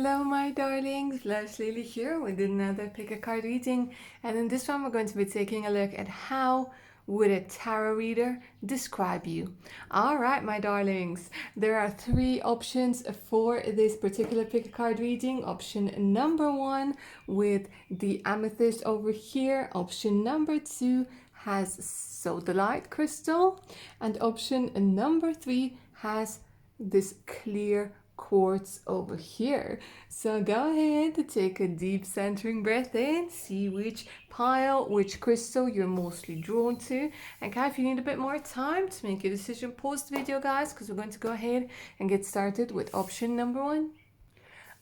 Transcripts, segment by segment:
Hello my darlings, Lush Lily here with another pick a card reading, and in this one we're going to be taking a look at how would a tarot reader describe you. Alright my darlings, there are three options for this particular pick a card reading. Option number one with the amethyst over here, option number two has sodalite crystal, and option number three has this clear quartz over here. So go ahead, take a deep centering breath in, see which pile, which crystal you're mostly drawn to. And if you need a bit more time to make your decision, pause the video guys, because we're going to go ahead and get started with option number one.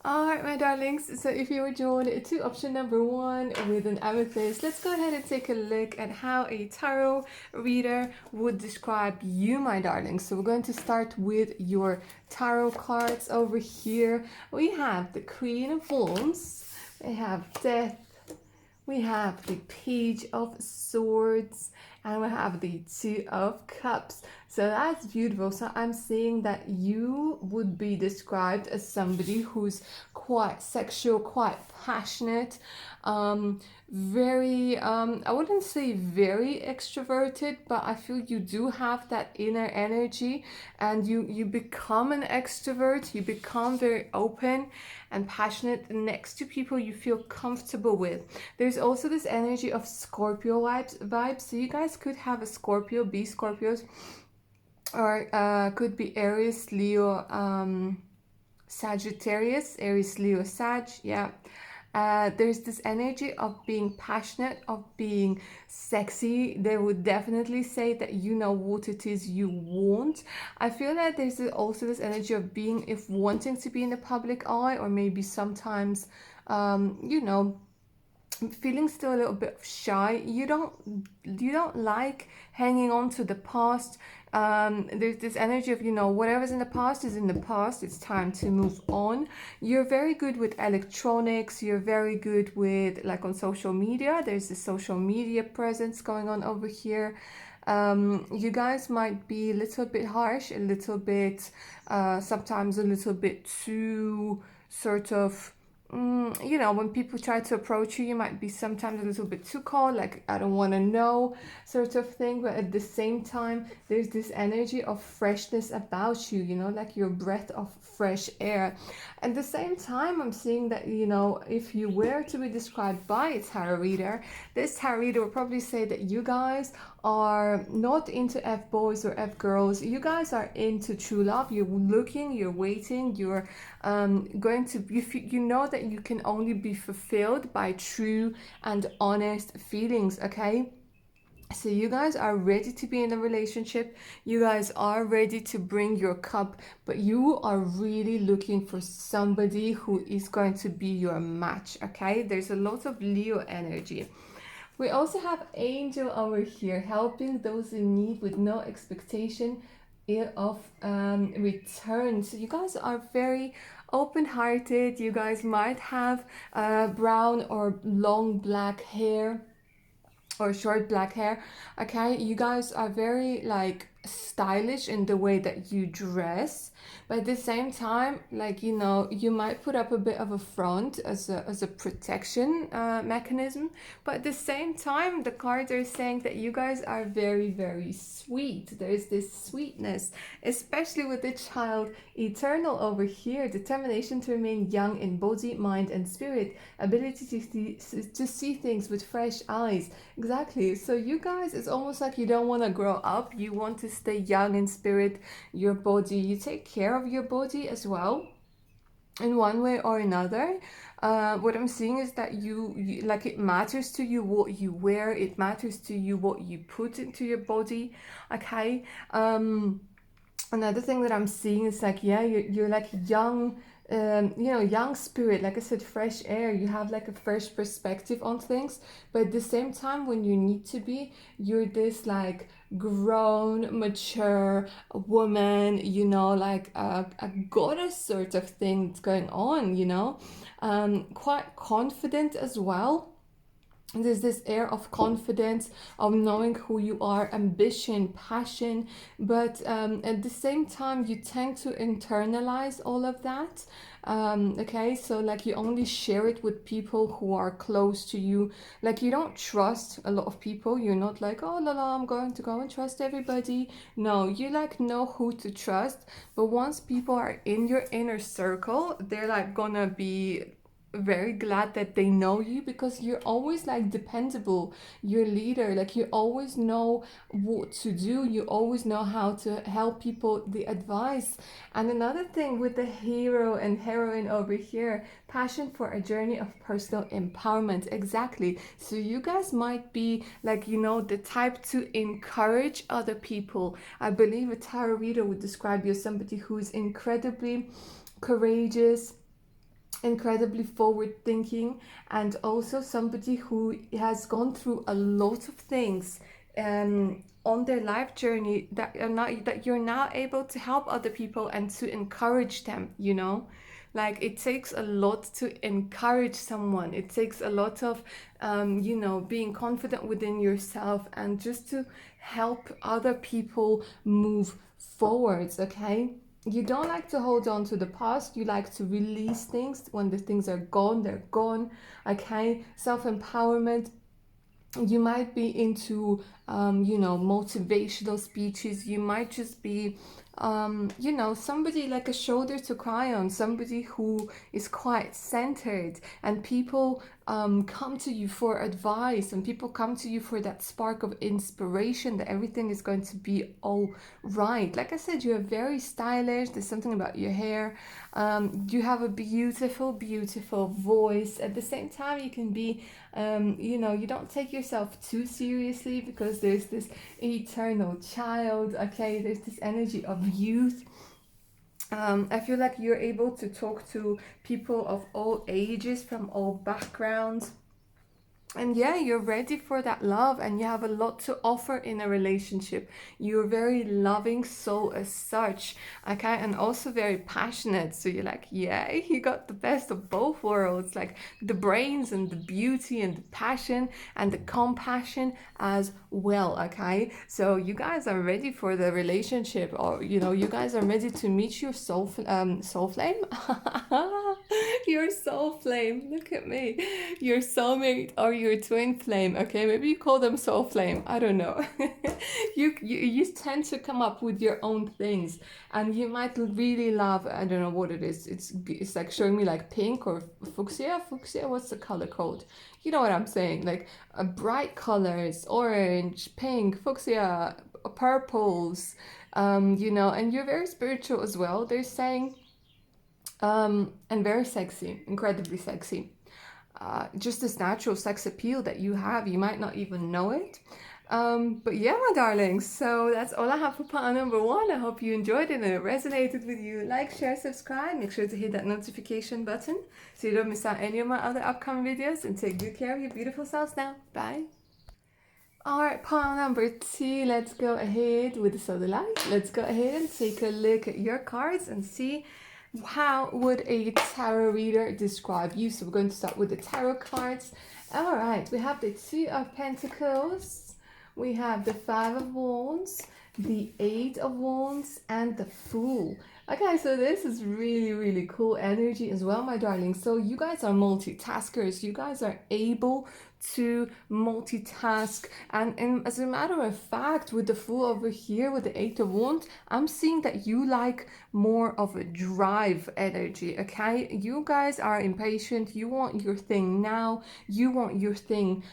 Alright my darlings, so if you were drawn to option number one with an amethyst, let's go ahead and take a look at how a tarot reader would describe you my darlings. So we're going to start with your tarot cards over here. We have the Queen of Wands, we have Death, we have the Page of Swords, and we have the Two of Cups. So that's beautiful. So I'm seeing that you would be described as somebody who's quite sexual, quite passionate, very, I wouldn't say very extroverted, but I feel you do have that inner energy, and you become an extrovert, you become very open and passionate next to people you feel comfortable with. There's also this energy of Scorpio vibes. So you guys could have a Scorpio, be Scorpios, or could be Aries, Leo, Sagittarius, Aries, Leo, Sag, yeah. There's this energy of being passionate, of being sexy. They would definitely say that you know what it is you want. I feel that there's also this energy of being, if wanting to be in the public eye, or maybe sometimes, you know, feeling still a little bit shy. You don't like hanging on to the past. There's this energy of, you know, whatever's in the past is in the past, it's time to move on. You're very good with electronics, you're very good with, like, on social media. There's this social media presence going on over here. You guys might be a little bit harsh, a little bit sometimes a little bit too sort of, you know, when people try to approach you, you might be sometimes a little bit too cold, like I don't want to know sort of thing. But at the same time, there's this energy of freshness about you, you know, like your breath of fresh air. At the same time, I'm seeing that, you know, if you were to be described by a tarot reader, this tarot reader will probably say that you guys are not into F-boys or F-girls. You guys are into true love. You're looking, you're waiting, you're going to, you know that you can only be fulfilled by true and honest feelings, okay? So you guys are ready to be in a relationship, you guys are ready to bring your cup, but you are really looking for somebody who is going to be your match, okay? There's a lot of Leo energy. We also have Angel over here, helping those in need with no expectation of return. So you guys are very open-hearted. You guys might have brown or long black hair, or short black hair, okay? You guys are very, like, stylish in the way that you dress, but at the same time, like, you know, you might put up a bit of a front as a protection mechanism, but at the same time, the cards are saying that you guys are very, very sweet. There's this sweetness, especially with the child eternal over here, determination to remain young in body, mind, and spirit, ability to see things with fresh eyes. Exactly. So you guys, it's almost like you don't want to grow up. You want to stay young in spirit, your body. You take care of your body as well in one way or another. What I'm seeing is that you like, it matters to you what you wear. It matters to you what you put into your body, okay? Another thing that I'm seeing is, like, yeah, you're like young, you know, young spirit, like I said, fresh air. You have like a fresh perspective on things, but at the same time, when you need to be, you're this like grown, mature woman, you know, like a goddess sort of thing that's going on, you know, quite confident as well. There's this air of confidence, of knowing who you are, ambition, passion, but at the same time you tend to internalize all of that. Okay, so like you only share it with people who are close to you. Like you don't trust a lot of people. You're not like, oh la la, I'm going to go and trust everybody. No, you like know who to trust, but once people are in your inner circle, they're like gonna be very glad that they know you, because you're always like dependable, you're leader, like you always know what to do, you always know how to help people, the advice. And another thing with the hero and heroine over here, passion for a journey of personal empowerment. Exactly, so you guys might be like, you know, the type to encourage other people. I believe a tarot reader would describe you as somebody who's incredibly courageous, incredibly forward thinking, and also somebody who has gone through a lot of things on their life journey, that are not, that you're now able to help other people and to encourage them, you know. Like it takes a lot to encourage someone, it takes a lot of you know, being confident within yourself and just to help other people move forwards. Okay, you don't like to hold on to the past, you like to release things. When the things are gone, they're gone. Okay, self-empowerment, you might be into you know, motivational speeches. You might just be you know, somebody like a shoulder to cry on, somebody who is quite centered, and people come to you for advice, and people come to you for that spark of inspiration that everything is going to be all right. Like I said, you're very stylish, there's something about your hair, you have a beautiful, beautiful voice. At the same time, you can be you know, you don't take yourself too seriously, because there's this eternal child. Okay, there's this energy of youth. I feel like you're able to talk to people of all ages, from all backgrounds. And yeah, you're ready for that love, and you have a lot to offer in a relationship. You're very loving soul as such, okay, and also very passionate. So you're like, yeah, you got the best of both worlds, like the brains and the beauty and the passion and the compassion as well. Okay, so you guys are ready for the relationship, or you know, you guys are ready to meet your soul flame. Your soul flame, look at me, your soulmate or your twin flame. Okay, maybe you call them soul flame, I don't know. You tend to come up with your own things, and you might really love, I don't know what it is, it's like showing me like pink or fuchsia, what's the color code, you know what I'm saying, like bright colors, orange, pink, fuchsia, purples, you know. And you're very spiritual as well, they're saying, and very sexy, incredibly sexy. Just this natural sex appeal that you have, you might not even know it. But yeah, my darlings, so that's all I have for part number one. I hope you enjoyed it and it resonated with you. Like, share, subscribe. Make sure to hit that notification button so you don't miss out any of my other upcoming videos. And take good care of your beautiful selves now. Bye. Alright, part number two. Let's go ahead with the solar light. Let's go ahead and take a look at your cards and see how would a tarot reader describe you. So we're going to start with the tarot cards. All right, we have the Two of Pentacles, we have the Five of Wands, the Eight of Wands, and the Fool. Okay, so this is really, really cool energy as well, my darling. So you guys are multitaskers. You guys are able to multitask. And as a matter of fact, with the Fool over here, with the Eight of Wands, I'm seeing that you like more of a drive energy, okay? You guys are impatient. You want your thing now. You want your thing,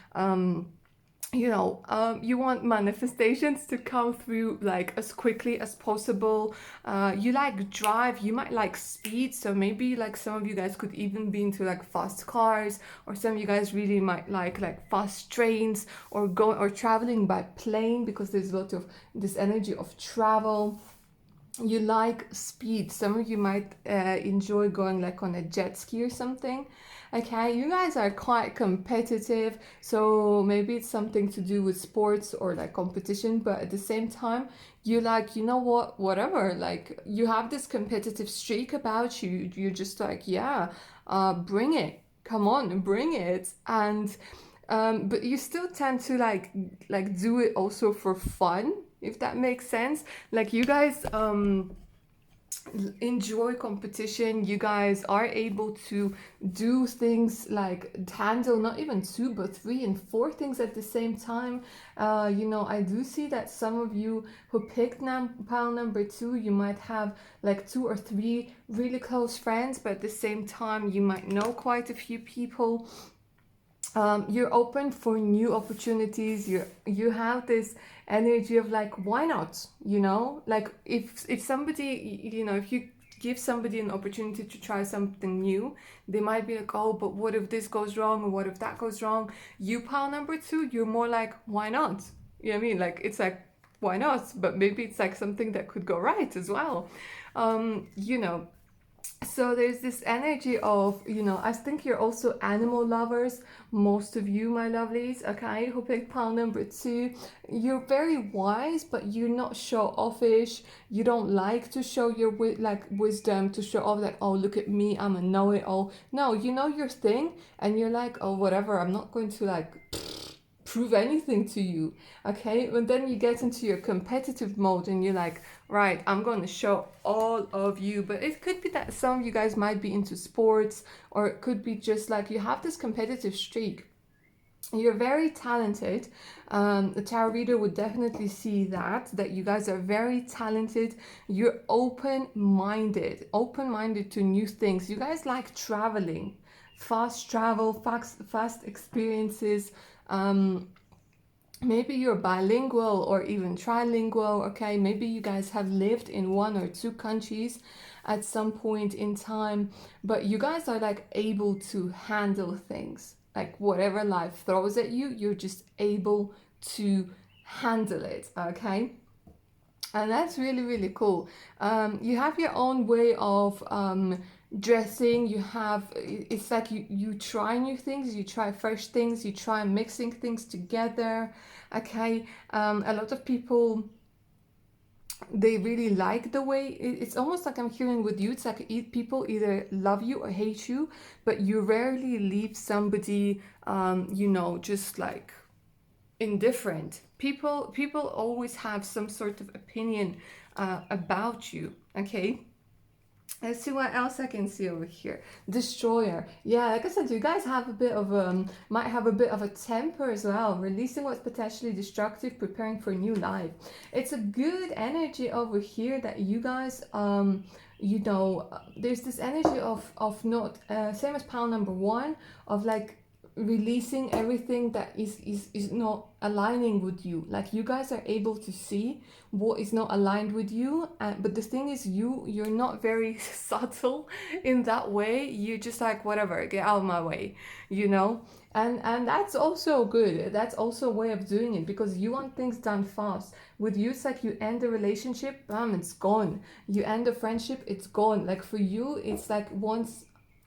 you know, you want manifestations to come through like as quickly as possible. You like drive, you might like speed, so maybe like some of you guys could even be into like fast cars, or some of you guys really might like fast trains, or going or traveling by plane, because there's a lot of this energy of travel. You like speed, some of you might enjoy going like on a jet ski or something. Okay, you guys are quite competitive, so maybe it's something to do with sports or like competition, but at the same time, you like, you know what, whatever, like you have this competitive streak about you. You're just like, yeah, bring it, come on, bring it. And but you still tend to like do it also for fun, if that makes sense. Like you guys enjoy competition. You guys are able to do things like handle not even two but three and four things at the same time. You know, I do see that some of you who picked pile number two, you might have like two or three really close friends, but at the same time you might know quite a few people. You're open for new opportunities. You have this energy of like, why not, you know, like if somebody, you know, if you give somebody an opportunity to try something new, they might be like, oh, but what if this goes wrong, or what if that goes wrong? You pile number two, you're more like, why not, you know what I mean? Like it's like, why not, but maybe it's like something that could go right as well. You know, so there's this energy of, you know, I think you're also animal lovers, most of you, my lovelies, okay, who picked pile number two. You're very wise, but you're not show offish. You don't like to show your wisdom, to show off that, oh, look at me, I'm a know-it-all. No, you know your thing, and you're like, oh, whatever, I'm not going to like prove anything to you, okay? But then you get into your competitive mode and you're like, right, I'm going to show all of you. But it could be that some of you guys might be into sports, or it could be just like you have this competitive streak. You're very talented. A tarot reader would definitely see that you guys are very talented. You're open-minded to new things. You guys like traveling, fast travel, fast experiences. Maybe you're bilingual or even trilingual, okay? Maybe you guys have lived in one or two countries at some point in time, but you guys are like able to handle things. Like whatever life throws at you, you're just able to handle it, okay? And that's really, really cool. You have your own way of dressing. You have, it's like you try new things, you try fresh things, you try mixing things together. Okay. A lot of people, they really like the way it's almost like I'm hearing with you. It's like people either love you or hate you, but you rarely leave somebody, you know, just like indifferent. People always have some sort of opinion about you, okay? Let's see what else I can see over here. Destroyer. Yeah, like I said, you guys have a bit of might have a bit of a temper as well. Releasing what's potentially destructive, preparing for a new life. It's a good energy over here that you guys you know, there's this energy of not same as pile number one, of like releasing everything that is not aligning with you. Like you guys are able to see what is not aligned with you, but the thing is, you're not very subtle in that way. You're just like, whatever, get out of my way, you know. And that's also good. That's also a way of doing it, because you want things done fast. With you, it's like you end a relationship, bam, it's gone. You end a friendship, it's gone. Like for you, it's like once,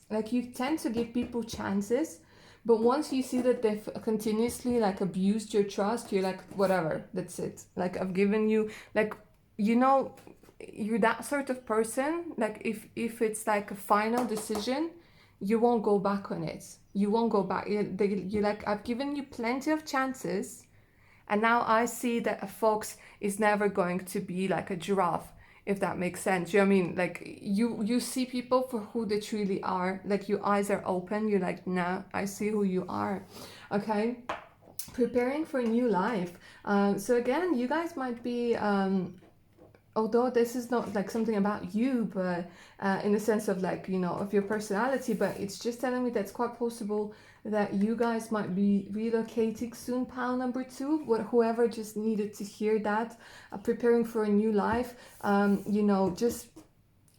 like you tend to give people chances, but once you see that they've continuously like abused your trust, you're like, whatever, that's it. Like I've given you, like, you know, you're that sort of person. Like if it's like a final decision, you won't go back on it. You won't go back. You're like, I've given you plenty of chances, and now I see that a fox is never going to be like a giraffe, if that makes sense. You know what I mean? Like you see people for who they truly are. Like your eyes are open. You're like, nah, I see who you are. Okay. Preparing for a new life. So again, you guys might be although this is not like something about you, but in the sense of like, you know, of your personality, but it's just telling me that it's quite possible that you guys might be relocating soon, pile number two. Whoever just needed to hear that, preparing for a new life, you know, just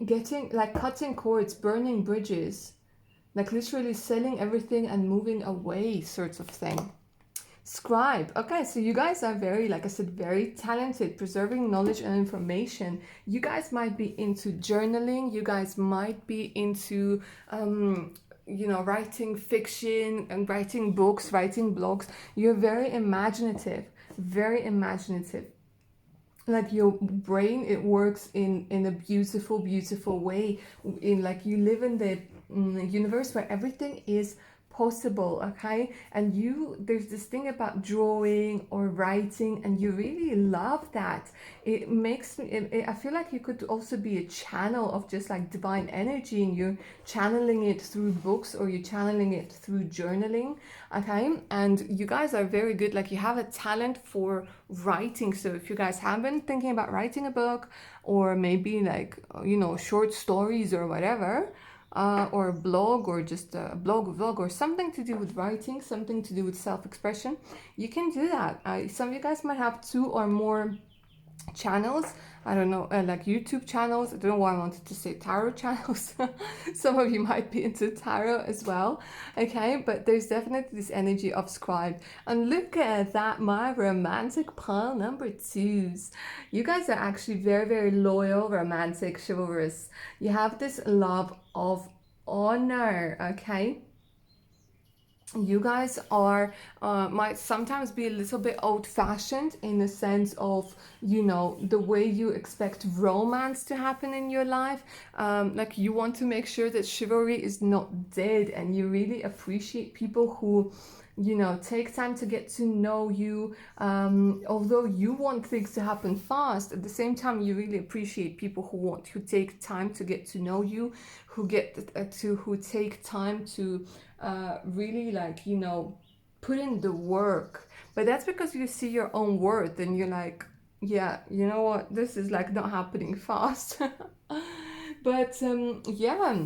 getting like cutting cords, burning bridges, like literally selling everything and moving away, sorts of thing. Scribe. Okay, so you guys are very, like I said, very talented, preserving knowledge and information. You guys might be into journaling. You guys might be into, you know, writing fiction and writing books, writing blogs. You're very imaginative, very imaginative. Like your brain, it works in a beautiful way. In like you live in the universe where everything is possible, okay? And there's this thing about drawing or writing, and you really love that. It makes me, I feel like you could also be a channel of just like divine energy, and you're channeling it through books or you're channeling it through journaling, okay? And you guys are very good, like you have a talent for writing. So if you guys have been thinking about writing a book, or maybe like, you know, short stories or whatever, or a blog, or just a vlog, or something to do with writing, something to do with self-expression, you can do that. Some of you guys might have 2 or more channels. I don't know, like YouTube channels. I don't know why I wanted to say tarot channels. Some of you might be into tarot as well, okay? But there's definitely this energy of scribe. And look at that, my romantic pile number 2s. You guys are actually very, very loyal, romantic, chivalrous. You have this love of honor, okay? You guys are might sometimes be a little bit old-fashioned in the sense of, you know, the way you expect romance to happen in your life. Like you want to make sure that chivalry is not dead, and you really appreciate people who, you know, take time to get to know you. Although you want things to happen fast, at the same time you really appreciate people who take time to get to know you, who take time to really, like, you know, put in the work. But that's because you see your own worth, and you're like, yeah, you know what, this is like not happening fast. But yeah,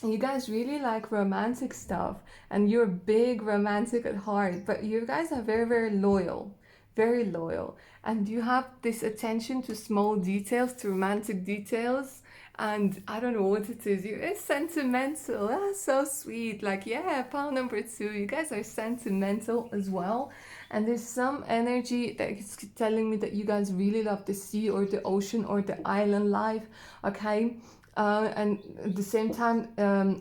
you guys really like romantic stuff, and you're big romantic at heart, but you guys are very, very loyal, very loyal. And you have this attention to small details, to romantic details. And I don't know what it is. You're sentimental. That's so sweet. Like, yeah, pile number 2. You guys are sentimental as well. And there's some energy that is telling me that you guys really love the sea or the ocean or the island life. Okay. And at the same time,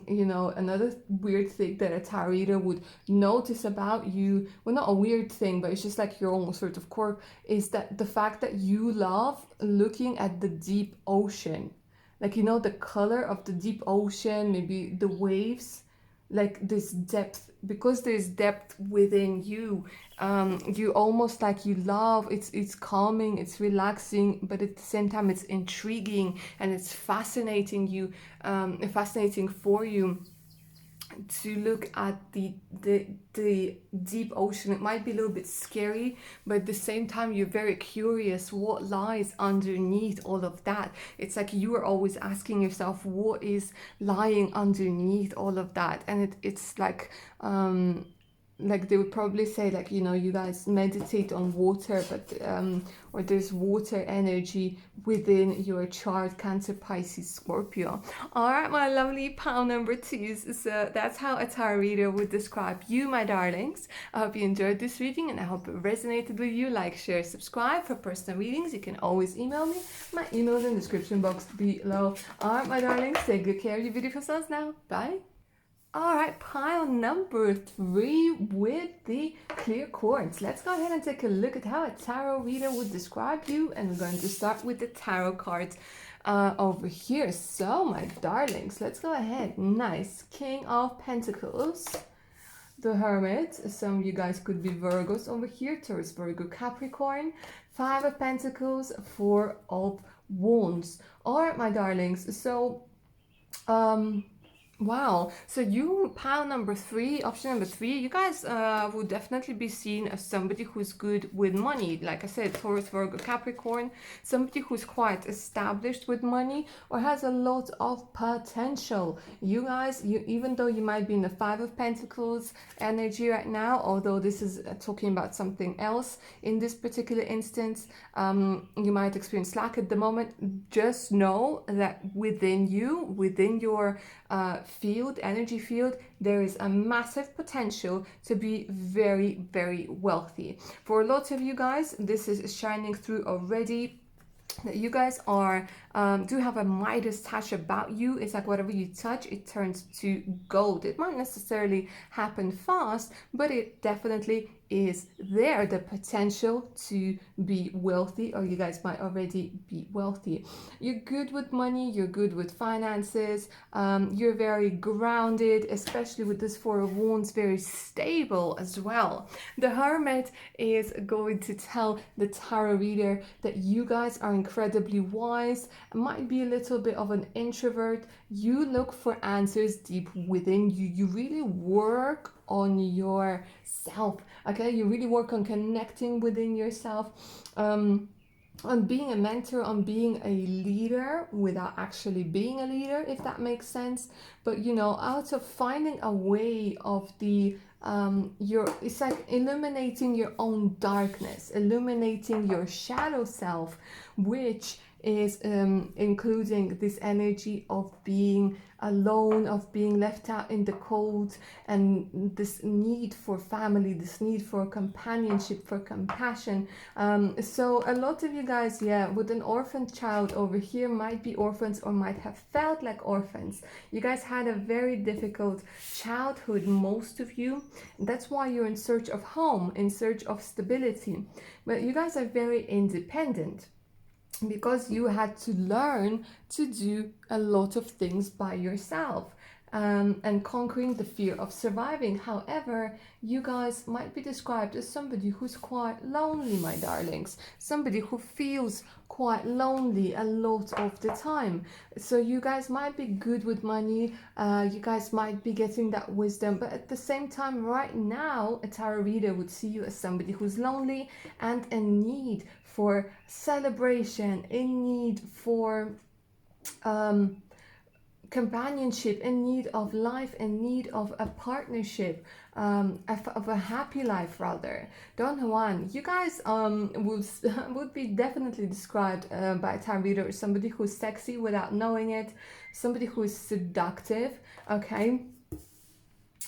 you know, another weird thing that a tarot reader would notice about you, well, not a weird thing, but it's just like your own sort of core, is that the fact that you love looking at the deep ocean. Like, you know, the color of the deep ocean, maybe the waves, like this depth, because there's depth within you. You almost like you love, it's calming, it's relaxing, but at the same time it's intriguing, and it's fascinating fascinating for you to look at the deep ocean. It might be a little bit scary, but at the same time you're very curious what lies underneath all of that. It's like you are always asking yourself what is lying underneath all of that. And it's like they would probably say, like, you know, you guys meditate on water, but or there's water energy within your chart, Cancer, Pisces, Scorpio. All right, my lovely pile number 2s. So that's how a tarot reader would describe you, my darlings. I hope you enjoyed this reading, and I hope it resonated with you. Like, share, subscribe. For personal readings, you can always email me. My email is in the description box below. All right, my darlings, take good care of your beautiful selves now. Bye. All right, pile number 3 with the clear quartz. Let's go ahead and take a look at how a tarot reader would describe you. And we're going to start with the tarot cards over here. So, my darlings, let's go ahead. Nice. King of Pentacles. The Hermit. Some of you guys could be Virgos over here. Taurus, Virgo, Capricorn. 5 of Pentacles. 4 of Wands. All right, my darlings. So, wow, so you, pile number 3, option number 3, you guys would definitely be seen as somebody who's good with money. Like I said, Taurus, Virgo, Capricorn, somebody who's quite established with money or has a lot of potential. You guys, even though you might be in the 5 of Pentacles energy right now, although this is talking about something else in this particular instance, you might experience lack at the moment. Just know that within you, within your energy field, there is a massive potential to be very, very wealthy. For a lot of you guys, this is shining through already. That you guys are do have a Midas touch about you. It's like whatever you touch, it turns to gold. It might necessarily happen fast, but it definitely is there, the potential to be wealthy, or you guys might already be wealthy. You're good with money, you're good with finances, you're very grounded, especially with this Four of Wands, very stable as well. The Hermit is going to tell the tarot reader that you guys are incredibly wise, might be a little bit of an introvert. You look for answers deep within you. You really work on yourself, okay? You really work on connecting within yourself, on being a mentor, on being a leader without actually being a leader, if that makes sense. But you know, out of finding a way of the it's like illuminating your own darkness, illuminating your shadow self, which is including this energy of being alone, of being left out in the cold, and this need for family, this need for companionship, for compassion. So a lot of you guys, yeah, with an orphan child over here, might be orphans or might have felt like orphans. You guys had a very difficult childhood, most of you. That's why you're in search of home, in search of stability. But you guys are very independent, because you had to learn to do a lot of things by yourself, and conquering the fear of surviving. However, you guys might be described as somebody who's quite lonely, my darlings, somebody who feels quite lonely a lot of the time. So you guys might be good with money, you guys might be getting that wisdom, but at the same time, right now, a tarot reader would see you as somebody who's lonely and in need for celebration, in need for companionship, in need of life, in need of a partnership, of a happy life rather. Don Juan, you guys would be definitely described by a tarot reader as somebody who's sexy without knowing it, somebody who is seductive, okay?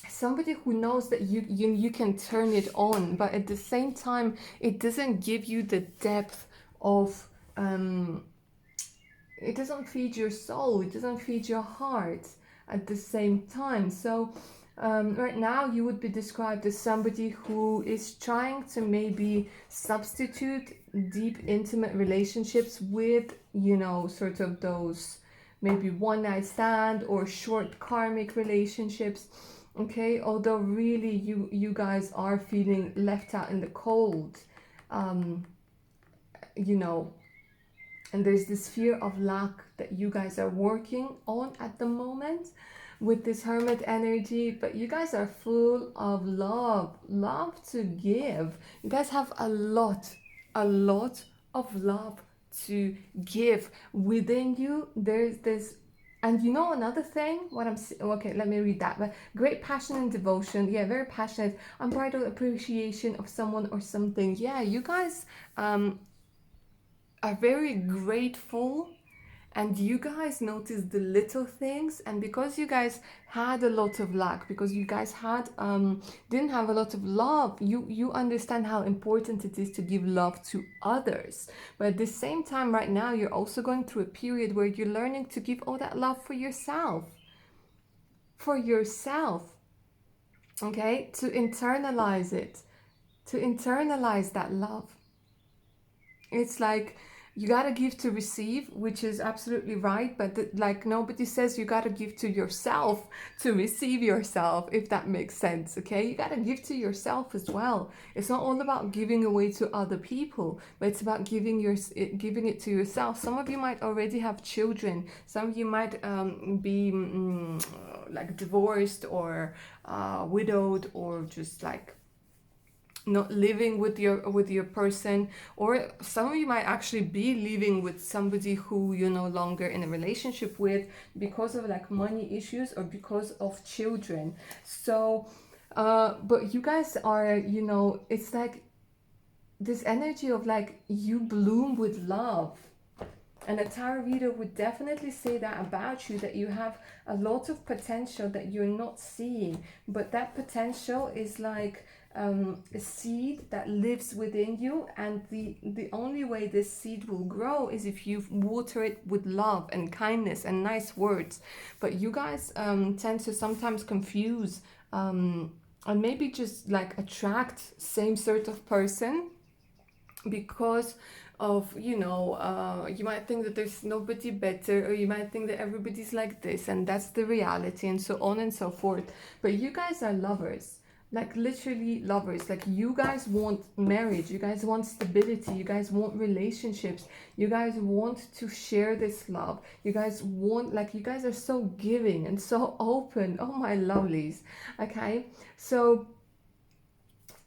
Somebody who knows that you can turn it on, but at the same time, it doesn't give you the depth of it doesn't feed your soul, it doesn't feed your heart at the same time. So right now you would be described as somebody who is trying to maybe substitute deep intimate relationships with, you know, sort of those maybe one night stand or short karmic relationships, okay? Although really you guys are feeling left out in the cold, you know, and there's this fear of lack that you guys are working on at the moment with this Hermit energy. But you guys are full of love to give. You guys have a lot of love to give within you. There's this, and you know another thing, okay, let me read that. But great passion and devotion, yeah, very passionate, unbridled appreciation of someone or something. Yeah, you guys are very grateful, and you guys notice the little things. And because you guys had a lot of lack, because you guys had didn't have a lot of love, you understand how important it is to give love to others. But at the same time, right now, you're also going through a period where you're learning to give all that love for yourself, okay, to internalize it, to internalize that love. It's like you gotta give to receive, which is absolutely right, but like nobody says you gotta give to yourself to receive yourself, if that makes sense, okay? You gotta give to yourself as well. It's not all about giving away to other people, but it's about giving it to yourself. Some of you might already have children. Some of you might be like divorced or widowed, or just like not living with your person, or some of you might actually be living with somebody who you're no longer in a relationship with because of like money issues or because of children. So but you guys are, you know, it's like this energy of like you bloom with love. And a tarot reader would definitely say that about you, that you have a lot of potential that you're not seeing, but that potential is like a seed that lives within you, and the only way this seed will grow is if you water it with love and kindness and nice words. But you guys tend to sometimes confuse and maybe just like attract same sort of person because of, you know, you might think that there's nobody better, or you might think that everybody's like this and that's the reality, and so on and so forth. But you guys are lovers, like literally lovers. Like you guys want marriage, you guys want stability, you guys want relationships, you guys want to share this love, you guys want, like, you guys are so giving and so open. Oh my lovelies. Okay, so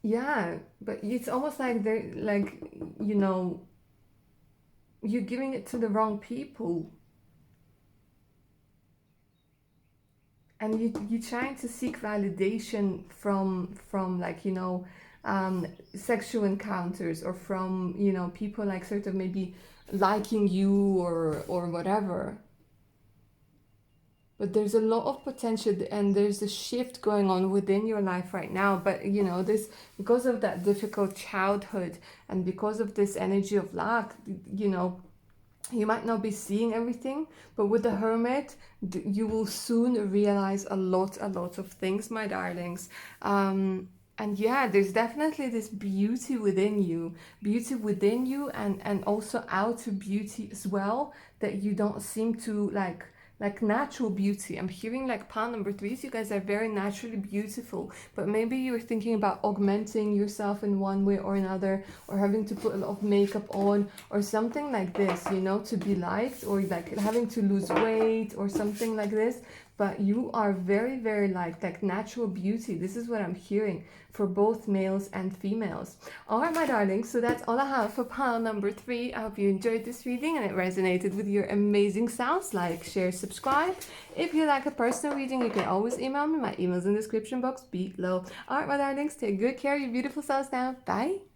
yeah, but it's almost like they're like, you know, you're giving it to the wrong people, and you're trying to seek validation from like, you know, sexual encounters, or from, you know, people like sort of maybe liking you or whatever. But there's a lot of potential, and there's a shift going on within your life right now. But you know, this, because of that difficult childhood and because of this energy of lack, you know, you might not be seeing everything, but with the Hermit, you will soon realize a lot of things, my darlings. And yeah, there's definitely this beauty within you, and also outer beauty as well, that you don't seem to like natural beauty. I'm hearing like pile number 3, so you guys are very naturally beautiful, but maybe you're thinking about augmenting yourself in one way or another, or having to put a lot of makeup on or something like this, you know, to be liked, or like having to lose weight or something like this. But you are very, very like natural beauty. This is what I'm hearing for both males and females. All right, my darlings, so that's all I have for pile number 3. I hope you enjoyed this reading and it resonated with your amazing sounds. Like, share, subscribe. If you like a personal reading, you can always email me. My email's in the description box below. All right, my darlings, take good care of your beautiful selves now. Bye.